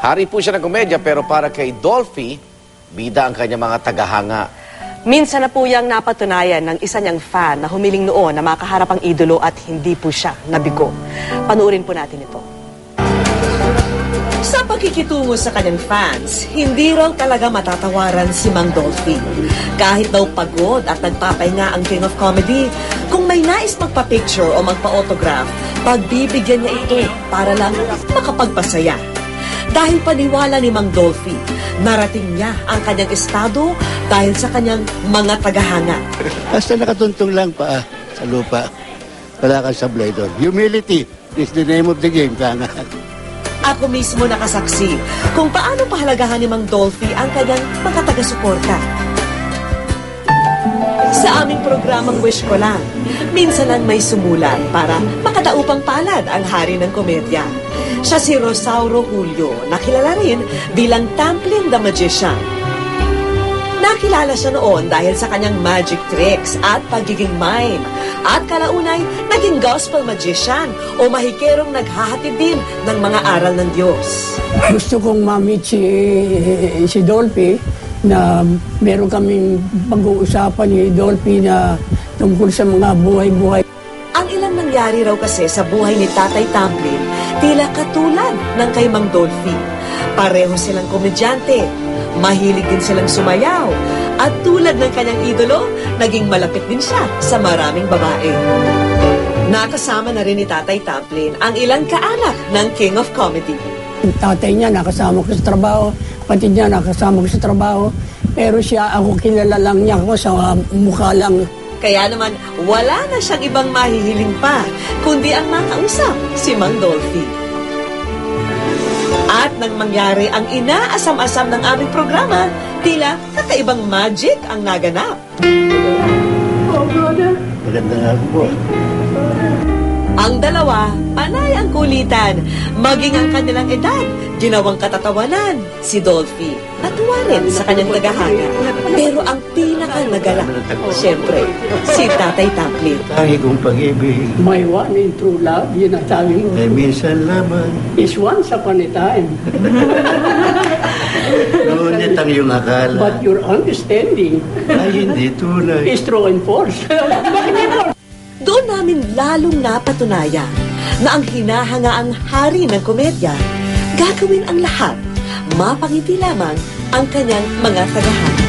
Hari po siya ng komedya pero para kay Dolphy, bida ang kanyang mga tagahanga. Minsan na po yang napatunayan ng isa niyang fan na humiling noon na makaharap ang idolo at hindi po siya nabigo. Panuorin po natin ito. Sa pagkikitungo sa kanyang fans, hindi raw talaga matatawaran si Mang Dolphy. Kahit daw pagod at nagpapahinga ang King of Comedy, kung may nais magpa-picture o magpa-autograph, pagbibigyan niya ito para lang makapagpasaya. Dahil paniwala ni Mang Dolphy, narating niya ang kanyang estado dahil sa kanyang mga tagahanga. Basta nakatuntong lang pa sa lupa, wala kang sablay doon. Humility is the name of the game, tanga. Ako mismo nakasaksi kung paano pahalagahan ni Mang Dolphy ang kanyang mga taga-suporta. Sa aming programang Wish Ko Lang, minsan lang may sumulat para makadaupang palad ang hari ng komedya. Siya si Rosauro Julio, na kilala rin bilang Tamplin the Magician. Nakilala siya noon dahil sa kanyang magic tricks at pagiging mime. At kalaunay, naging gospel magician o mahikerong naghahatid din ng mga aral ng Diyos. Gusto kong ma-meet si Dolphy na meron kaming pag-uusapan ni Dolphy na tungkol sa mga buhay-buhay. Ang ilang nangyari raw kasi sa buhay ni Tatay Tamplin, tila katulad ng kay Mang Dolphy. Pareho silang komedyante, mahilig din silang sumayaw, at tulad ng kanyang idolo, naging malapit din siya sa maraming babae. Nakasama na rin ni Tatay Tamplin ang ilang kaanak ng King of Comedy. Yung tatay niya nakasama ko sa trabaho, pati niya nakasama ko sa trabaho, pero siya, ako kilala lang niya ako sa mukha lang. Kaya naman, wala na siyang ibang mahihiling pa, kundi ang makausap si Mang Dolphy. At nang mangyari ang inaasam-asam ng aming programa, tila kakaibang magic ang naganap. Oh, brother. Maganda nga po. Ang dalawa, panay ang kulitan. Maging ang kanilang edad, ginawang katatawanan si Dolphy. Natuwa rin sa kanyang tagahanga. Pero ang pinaka-nagalak, siyempre, si Tatay Tamplin. Tangi kong pag-ibig, My one and true love, yun ang sabi mo, ay minsan lamang. is once upon a time. Ngunit ang iyong akala But your understanding ay hindi tunay. is true and false. Doon namin lalong napatunayan na ang hinahangaang hari ng komedya, gagawin ang lahat, mapangiti lamang ang kanyang mga tagahanga.